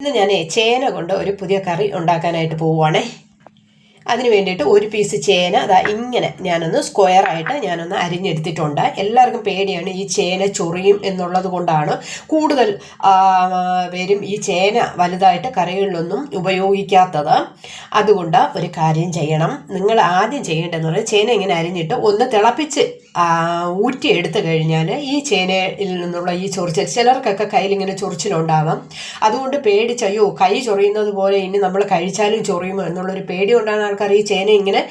ഇന്ന് ഞാൻ ചേന കൊണ്ട് ഒരു പുതിയ കറി ഉണ്ടാക്കാനായിട്ട് പോവുകയാണേ. അതിന് വേണ്ടിയിട്ട് ഒരു പീസ് ചേന അതാ ഇങ്ങനെ ഞാനൊന്ന് സ്ക്വയറായിട്ട് ഞാനൊന്ന് അരിഞ്ഞെടുത്തിട്ടുണ്ട്. എല്ലാവർക്കും പേടിയാണ് ഈ ചേന ചൊറിയും എന്നുള്ളത് കൊണ്ടാണ് കൂടുതൽ പേരും ഈ ചേന വലുതായിട്ട് കറികളിലൊന്നും ഉപയോഗിക്കാത്തത്. അതുകൊണ്ട് ഒരു കാര്യം ചെയ്യണം. നിങ്ങൾ ആദ്യം ചെയ്യേണ്ടതെന്ന് പറഞ്ഞാൽ ചേന ഇങ്ങനെ അരിഞ്ഞിട്ട് ഒന്ന് തിളപ്പിച്ച് ഊറ്റി എടുത്തു കഴിഞ്ഞാൽ ഈ ചേനയിൽ നിന്നുള്ള ഈ ചൊറിച്ചിൽ, ചിലർക്കൊക്കെ കയ്യിലിങ്ങനെ ചൊറിച്ചിലുണ്ടാവാം. അതുകൊണ്ട് പേടിച്ചയ്യോ കൈ ചൊറിയുന്നത് പോലെ ഇനി നമ്മൾ കഴിച്ചാലും ചൊറിയുമോ എന്നുള്ളൊരു പേടി കൊണ്ടാണ് ആൾക്കാർ ഈ ചേന ഇങ്ങനെ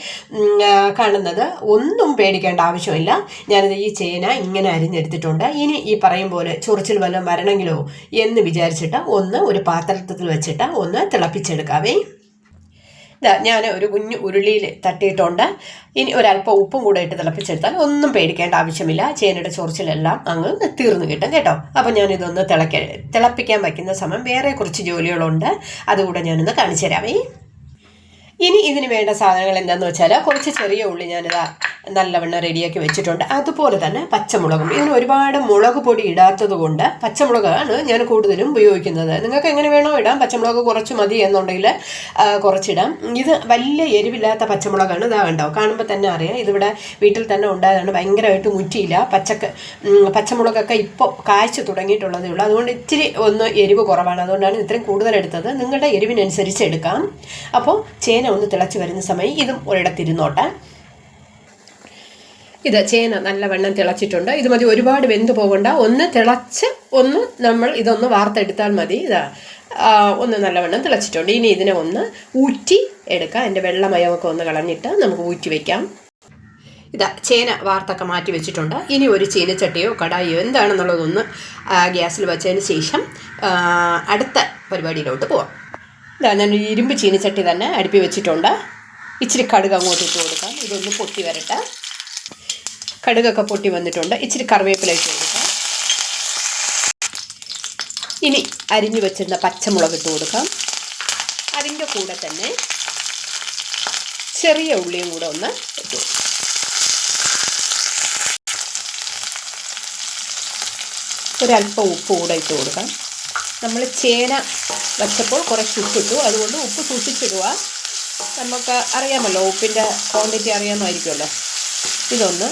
കാണുന്നത്. ഒന്നും പേടിക്കേണ്ട ആവശ്യമില്ല. ഞാനിത് ഈ ചേന ഇങ്ങനെ അരിഞ്ഞെടുത്തിട്ടുണ്ട്. ഇനി ഈ പറയും പോലെ ചൊറിച്ചിൽ വല്ലതും വരണമെങ്കിലോ എന്ന് വിചാരിച്ചിട്ട് ഒരു പാത്രത്തിൽ വെച്ചിട്ട് ഒന്ന് തിളപ്പിച്ചെടുക്കാവേ. ഞാൻ ഒരു കുഞ്ഞു ഉരുളിയിൽ തട്ടിയിട്ടുണ്ട്. ഇനി ഒരല്പം ഉപ്പും കൂടെ ഇട്ട് തിളപ്പിച്ചെടുത്താൽ ഒന്നും പേടിക്കേണ്ട ആവശ്യമില്ല. ചേനയുടെ ചൊറിച്ചിലെല്ലാം അങ്ങ് തീർന്നു കിട്ടും കേട്ടോ. അപ്പം ഞാനിതൊന്ന് തിളപ്പിക്കാൻ വയ്ക്കുന്ന സമയം വേറെ കുറച്ച് ജോലികളുണ്ട്, അതുകൂടെ ഞാനൊന്ന് കാണിച്ചു തരാമേ. ഇനി ഇതിന് വേണ്ട സാധനങ്ങൾ എന്താണെന്ന് വെച്ചാൽ കുറച്ച് ചെറിയ ഉള്ളി ഞാനിതാ നല്ലവണ്ണം റെഡിയാക്കി വെച്ചിട്ടുണ്ട്. അതുപോലെ തന്നെ പച്ചമുളകും. ഇതിന് ഒരുപാട് മുളക് പൊടി ഇടാത്തത് കൊണ്ട് പച്ചമുളകാണ് ഞാൻ കൂടുതലും ഉപയോഗിക്കുന്നത്. നിങ്ങൾക്ക് എങ്ങനെ വേണോ ഇടാം. പച്ചമുളക് കുറച്ച് മതി എന്നുണ്ടെങ്കിൽ കുറച്ചിടാം. ഇത് വലിയ എരിവില്ലാത്ത പച്ചമുളകാണ്. ഇതാ കണ്ടോ, കാണുമ്പോൾ തന്നെ അറിയാം ഇതിവിടെ വീട്ടിൽ തന്നെ ഉണ്ടായതാണ്. ഭയങ്കരമായിട്ട് മുറ്റിയില്ല. പച്ചമുളകൊക്കെ ഇപ്പോൾ കായ്ച്ചു തുടങ്ങിയിട്ടുള്ളതേ ഉള്ളൂ. അതുകൊണ്ട് ഇച്ചിരി ഒന്ന് എരിവ് കുറവാണ്. അതുകൊണ്ടാണ് ഇത്രയും കൂടുതലെടുത്തത്. നിങ്ങളുടെ എരിവിനനുസരിച്ച് എടുക്കാം. അപ്പോൾ ചേന ഒന്ന് തിളച്ച് വരുന്ന സമയം ഇതും ഒരിടത്തിരുന്നോട്ടെ. ഇത് ചേന നല്ലവണ്ണം തിളച്ചിട്ടുണ്ട്. ഇത് മതി, ഒരുപാട് വെന്ത് പോകണ്ട. ഒന്ന് തിളച്ച് നമ്മൾ ഇതൊന്ന് വാർത്തെടുത്താൽ മതി. ഇതാ ഒന്ന് നല്ലവണ്ണം തിളച്ചിട്ടുണ്ട്. ഇനി ഇതിനെ ഒന്ന് ഊറ്റി എടുക്കാം. അതിൻ്റെ വെള്ളമയമൊക്കെ ഒന്ന് കളഞ്ഞിട്ട് നമുക്ക് ഊറ്റി വയ്ക്കാം. ഇതാ ചേന വാർത്തൊക്കെ മാറ്റി വെച്ചിട്ടുണ്ട്. ഇനി ഒരു ചീനച്ചട്ടിയോ കടായിയോ എന്താണെന്നുള്ളതൊന്ന് ഗ്യാസിൽ വെച്ചതിന് ശേഷം അടുത്ത പരിപാടിയിലോട്ട് പോവാം. ഇതാ ഞാൻ ഇരുമ്പ് ചീനച്ചട്ടി തന്നെ അടുപ്പി വെച്ചിട്ടുണ്ട്. ഇച്ചിരി കടുക് അങ്ങോട്ട് ഇട്ട് കൊടുക്കാം. ഇതൊന്ന് പൊട്ടി വരട്ടെ. കടുകൊക്കെ പൊട്ടി വന്നിട്ടുണ്ട്. ഇച്ചിരി കറിവേപ്പില ഇട്ട് കൊടുക്കാം. ഇനി അരിഞ്ഞു വെച്ചിരുന്ന പച്ചമുളക് ഇട്ട് കൊടുക്കാം. അതിൻ്റെ കൂടെ തന്നെ ചെറിയ ഉള്ളിയും കൂടെ ഒന്ന് ഇട്ടു. ഒരല്പം ഉപ്പ് കൂടെ ഇട്ട് കൊടുക്കാം. നമ്മൾ ചേന വച്ചപ്പോൾ കുറച്ച് ഉപ്പിട്ടു, അതുകൊണ്ട് ഉപ്പ് സൂക്ഷിച്ചിടുക. നമുക്ക് അറിയാമല്ലോ, ഉപ്പിൻ്റെ ക്വാണ്ടിറ്റി അറിയാമായിരിക്കുമല്ലോ. ഇതൊന്ന്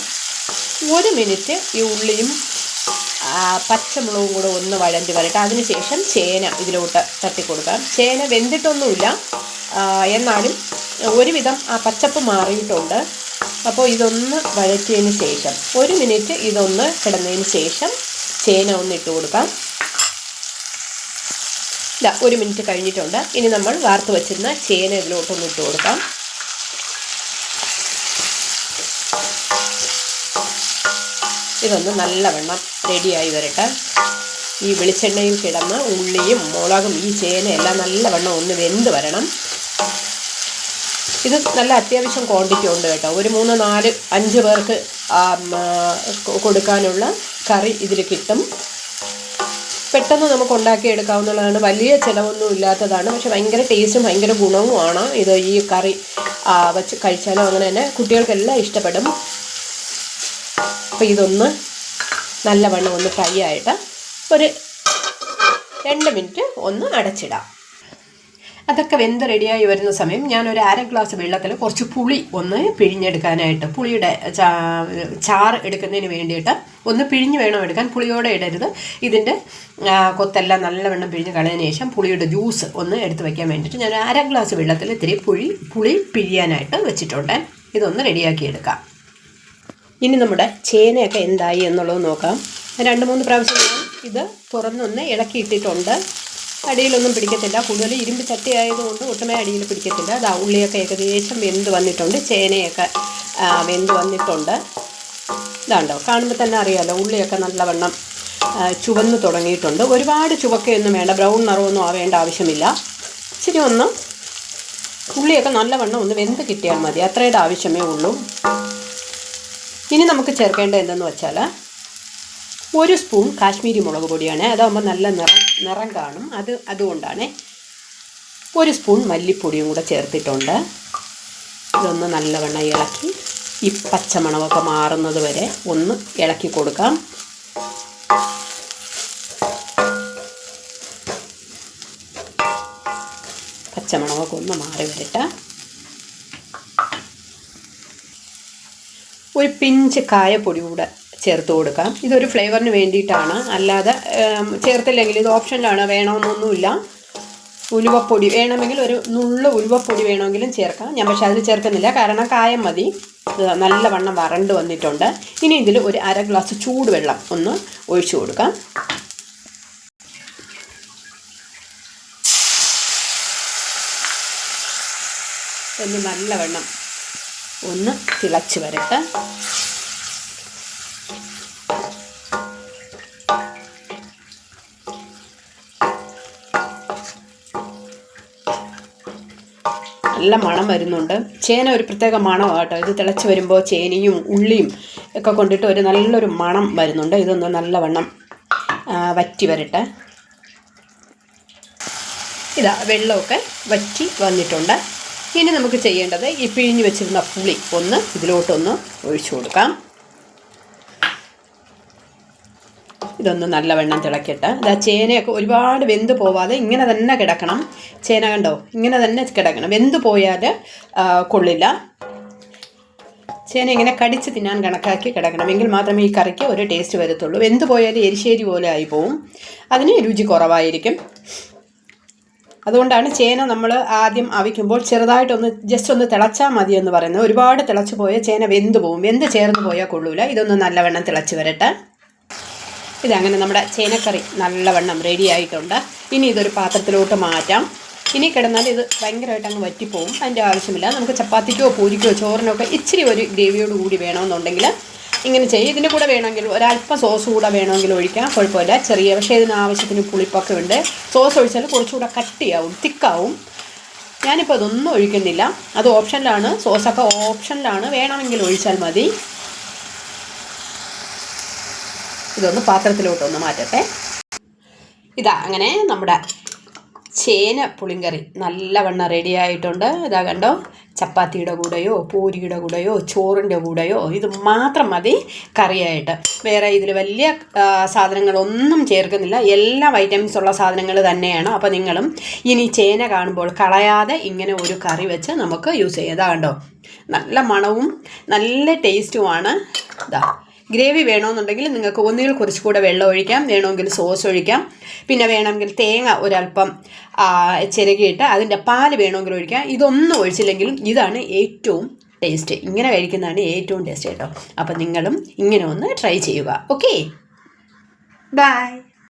1 മിനിറ്റ് ഈ ഉള്ളിയും പച്ചമുളകും കൂടെ ഒന്ന് വഴണ്ടി വരട്ടെ. അതിനുശേഷം ചേന ഇതിലോട്ട് തട്ടിക്കൊടുക്കാം. ചേന വെന്തിട്ടൊന്നുമില്ല, എന്നാലും ഒരുവിധം ആ പച്ചപ്പ് മാറിയിട്ടുണ്ട്. അപ്പോൾ ഇതൊന്ന് വഴറ്റിയതിന് ശേഷം 1 മിനിറ്റ് ഇതൊന്ന് കിടന്നതിന് ശേഷം ചേന ഒന്ന് ഇട്ട് കൊടുക്കാം. 1 മിനിറ്റ് കഴിഞ്ഞിട്ടുണ്ട്. ഇനി നമ്മൾ വാർത്ത് വെച്ചിരുന്ന ചേന ഇതിലോട്ടൊന്ന് ഇട്ട് കൊടുക്കാം. ഇതൊന്ന് നല്ലവണ്ണം റെഡിയായി വരട്ടെ. ഈ വെളിച്ചെണ്ണയിൽ കിടന്ന് ഉള്ളിയും മുളകും ഈ ചേന എല്ലാം നല്ലവണ്ണം ഒന്ന് വെന്ത് വരണം. ഇത് നല്ല അത്യാവശ്യം ക്വാണ്ടിറ്റി ഉണ്ട് കേട്ടോ. ഒരു 3, 4, 5 പേർക്ക് കൊടുക്കാനുള്ള കറി ഇതിൽ കിട്ടും. പെട്ടെന്ന് നമുക്ക് ഉണ്ടാക്കിയെടുക്കാവുന്നതാണ്. വലിയ ചിലവൊന്നും ഇല്ലാത്തതാണ്. പക്ഷെ ഭയങ്കര ടേസ്റ്റും ഭയങ്കര ഗുണവുമാണ്. ഇത് ഈ കറി വച്ച് കഴിച്ചാലും അങ്ങനെ തന്നെ കുട്ടികൾക്കെല്ലാം ഇഷ്ടപ്പെടും. അപ്പോൾ ഇതൊന്ന് നല്ലവണ്ണം ഒന്ന് ഫ്രൈ ആയിട്ട് ഒരു 2 മിനിറ്റ് ഒന്ന് അടച്ചിടാം. അതൊക്കെ വെന്ത് റെഡിയായി വരുന്ന സമയം ഞാനൊരു 1/2 ഗ്ലാസ് വെള്ളത്തിൽ കുറച്ച് പുളി ഒന്ന് പിഴിഞ്ഞെടുക്കാനായിട്ട്, പുളിയുടെ ചാറ് എടുക്കുന്നതിന് വേണ്ടിയിട്ട് ഒന്ന് പിഴിഞ്ഞ് വേണം എടുക്കാൻ. പുളിയോടെ ഇടരുത്. ഇതിൻ്റെ കൊത്തെല്ലാം നല്ലവണ്ണം പിഴിഞ്ഞ് കളഞ്ഞതിന് ശേഷം പുളിയുടെ ജ്യൂസ് ഒന്ന് എടുത്ത് വയ്ക്കാൻ വേണ്ടിയിട്ട് ഞാൻ 1/2 ഗ്ലാസ് വെള്ളത്തിൽ ഇത്തിരി പുളി പിഴിയാനായിട്ട് വെച്ചിട്ടുണ്ട്. ഇതൊന്ന് റെഡിയാക്കി എടുക്കാം. ഇനി നമ്മുടെ ചേനയൊക്കെ എന്തായി എന്നുള്ളത് നോക്കാം. 2-3 പ്രാവശ്യം ഞാൻ ഇത് തുറന്നൊന്ന് ഇളക്കിയിട്ടിട്ടുണ്ട്. അടിയിലൊന്നും പിടിക്കത്തില്ല. കൂടുതൽ ഇരുമ്പ് ചട്ടി ആയതുകൊണ്ട് ഒട്ടുമേ അടിയിൽ പിടിക്കത്തില്ല. അത് ഉള്ളിയൊക്കെ ഏകദേശം വെന്ത് വന്നിട്ടുണ്ട്. ചേനയൊക്കെ വെന്ത് വന്നിട്ടുണ്ട്. ഇതാണ്ടോ, കാണുമ്പോൾ തന്നെ അറിയാമല്ലോ, ഉള്ളിയൊക്കെ നല്ലവണ്ണം ചുവന്ന് തുടങ്ങിയിട്ടുണ്ട്. ഒരുപാട് ചുവക്കയൊന്നും വേണ്ട, ബ്രൗൺ നിറമൊന്നും ആവേണ്ട ആവശ്യമില്ല. ഇച്ചിരി ഒന്ന് ഉള്ളിയൊക്കെ നല്ലവണ്ണം ഒന്ന് വെന്ത് കിട്ടിയാൽ മതി. അത്രയുടെ ആവശ്യമേ ഉള്ളൂ. ഇനി നമുക്ക് ചേർക്കേണ്ടത് എന്തെന്ന് വെച്ചാൽ 1 സ്പൂൺ കാശ്മീരി മുളക് പൊടിയാണ്. അതാകുമ്പോൾ നല്ല നിറം കാണും. അതുകൊണ്ടാണ് 1 സ്പൂൺ മല്ലിപ്പൊടിയും കൂടെ ചേർത്തിട്ടുണ്ട്. ഇതൊന്ന് നല്ലവണ്ണം ഇളക്കി ഈ പച്ചമണമൊക്കെ മാറുന്നത് വരെ ഒന്ന് ഇളക്കി കൊടുക്കാം. പച്ചമണമൊക്കെ ഒന്ന് മാറി വരട്ടെ. ഒരു പിഞ്ച് കായപ്പൊടി കൂടെ ചേർത്ത് കൊടുക്കാം. ഇതൊരു ഫ്ലേവറിന് വേണ്ടിയിട്ടാണ്, അല്ലാതെ ചേർത്തില്ലെങ്കിൽ ഇത് ഓപ്ഷനിലാണ്, വേണമെന്നൊന്നുമില്ല. ഉലുവപ്പൊടി വേണമെങ്കിൽ ഒരു നുള്ളു ഉലുവപ്പൊടി വേണമെങ്കിലും ചേർക്കാം. ഞാൻ പക്ഷേ അതിൽ ചേർക്കുന്നില്ല, കാരണം കായം മതി. നല്ലവണ്ണം വരണ്ട് വന്നിട്ടുണ്ട്. ഇനി ഇതിൽ ഒരു 1/2 ഗ്ലാസ് ചൂടുവെള്ളം ഒന്ന് ഒഴിച്ചു കൊടുക്കാം. ഒന്ന് നല്ലവണ്ണം ഒന്ന് തിളച്ച് വരട്ടെ. നല്ല മണം വരുന്നുണ്ട്. ചേന ഒരു പ്രത്യേക മണമാണ് കേട്ടോ. ഇത് തിളച്ച് വരുമ്പോൾ ചേനയും ഉള്ളിയും ഒക്കെ കൊണ്ടിട്ട് ഒരു നല്ലൊരു മണം വരുന്നുണ്ട്. ഇതൊന്ന് നല്ലവണ്ണം വറ്റി വരട്ടെ. ഇതാ വെള്ളമൊക്കെ വറ്റി വന്നിട്ടുണ്ട്. ഇനി നമുക്ക് ചെയ്യേണ്ടത് ഈ പിഴിഞ്ഞ് വെച്ചിരുന്ന പുളി ഒന്ന് ഇതിലോട്ടൊന്ന് ഒഴിച്ചു കൊടുക്കാം. ഇതൊന്ന് നല്ലവണ്ണം തിളക്കട്ടെ. ഇതാ ചേനയൊക്കെ ഒരുപാട് വെന്ത് പോവാതെ ഇങ്ങനെ തന്നെ കിടക്കണം. ചേന കണ്ടോ, ഇങ്ങനെ തന്നെ കിടക്കണം. വെന്ത് പോയാൽ കൊള്ളില്ല. ചേന ഇങ്ങനെ കടിച്ച് തിന്നാൻ കണക്കാക്കി കിടക്കണം, എങ്കിൽ മാത്രമേ ഈ കറിക്ക് ഒരു ടേസ്റ്റ് വരത്തുള്ളൂ. വെന്ത് പോയാൽ എരിശ്ശേരി പോലെ ആയി പോവും, അതിന് രുചി കുറവായിരിക്കും. അതുകൊണ്ടാണ് ചേന നമ്മൾ ആദ്യം അവിക്കുമ്പോൾ ചെറുതായിട്ടൊന്ന് ജസ്റ്റ് ഒന്ന് തിളച്ചാൽ മതി എന്ന് പറയുന്നത്. ഒരുപാട് തിളച്ച് പോയാൽ ചേന വെന്ത് പോവും, വെന്ത് ചേർന്ന് പോയാൽ കൊള്ളൂല. ഇതൊന്ന് നല്ലവണ്ണം തിളച്ച് വരട്ടെ. ഇതങ്ങനെ നമ്മുടെ ചേനക്കറി നല്ലവണ്ണം റെഡി ആയിട്ടുണ്ട്. ഇനി ഇതൊരു പാത്രത്തിലോട്ട് മാറ്റാം. ഇനി കിടന്നാൽ ഇത് ഭയങ്കരമായിട്ട് അങ്ങ് വറ്റിപ്പോവും, അതിൻ്റെ ആവശ്യമില്ല. നമുക്ക് ചപ്പാത്തിക്കോ പൂരിക്കോ ചോറിനോ ഒക്കെ ഇച്ചിരി ഒരു ഗ്രേവിയോട് കൂടി വേണമെന്നുണ്ടെങ്കിൽ ഇങ്ങനെ ചെയ്യും. ഇതിൻ്റെ കൂടെ വേണമെങ്കിൽ ഒരല്പം സോസ് കൂടെ വേണമെങ്കിൽ ഒഴിക്കാം, കുഴപ്പമില്ല. ചെറിയ പക്ഷേ ഇതിന് ആവശ്യത്തിന് പുളിപ്പൊക്കെ ഉണ്ട്. സോസ് ഒഴിച്ചാൽ കുറച്ചുകൂടെ കട്ടിയാവും, തിക്കാവും. ഞാനിപ്പോൾ അതൊന്നും ഒഴിക്കുന്നില്ല, അത് ഓപ്ഷനിലാണ്. സോസൊക്കെ ഓപ്ഷനിലാണ്, വേണമെങ്കിൽ ഒഴിച്ചാൽ മതി. ഇതൊന്ന് പാത്രത്തിലോട്ടൊന്ന് മാറ്റട്ടെ. ഇതാ അങ്ങനെ നമ്മുടെ ചേന പുളിങ്കറി നല്ലവണ്ണം റെഡി ആയിട്ടുണ്ട്. ഇതാ കണ്ടോ, ചപ്പാത്തിയുടെ കൂടെയോ പൂരിയുടെ കൂടെയോ ചോറിൻ്റെ കൂടെയോ ഇത് മാത്രം മതി കറിയായിട്ട്. വേറെ ഇതിൽ വലിയ സാധനങ്ങളൊന്നും ചേർക്കുന്നില്ല, എല്ലാ വൈറ്റമിൻസ് ഉള്ള സാധനങ്ങൾ തന്നെയാണ്. അപ്പോൾ നിങ്ങളും ഇനി ചേന കാണുമ്പോൾ കളയാതെ ഇങ്ങനെ ഒരു കറി വെച്ച് നമുക്ക് യൂസ് ചെയ്യാം. ഇതാ കണ്ടോ, നല്ല മണവും നല്ല ടേസ്റ്റുമാണ്. ഇതാ ഗ്രേവി വേണമെന്നുണ്ടെങ്കിൽ നിങ്ങൾക്ക് ഒന്നുകിൽ കുറച്ചുകൂടെ വെള്ളം ഒഴിക്കാം, വേണമെങ്കിൽ സോസ് ഒഴിക്കാം. പിന്നെ വേണമെങ്കിൽ തേങ്ങ ഒരല്പം ചിരകിയിട്ട് അതിൻ്റെ പാല് വേണമെങ്കിൽ ഒഴിക്കാം. ഇതൊന്നും ഒഴിച്ചില്ലെങ്കിലും ഇതാണ് ഏറ്റവും ടേസ്റ്റ്. ഇങ്ങനെ കഴിക്കുന്നതാണ് ഏറ്റവും ടേസ്റ്റ് കേട്ടോ. അപ്പം നിങ്ങളും ഇങ്ങനെ ഒന്ന് ട്രൈ ചെയ്യുക. Okay, by.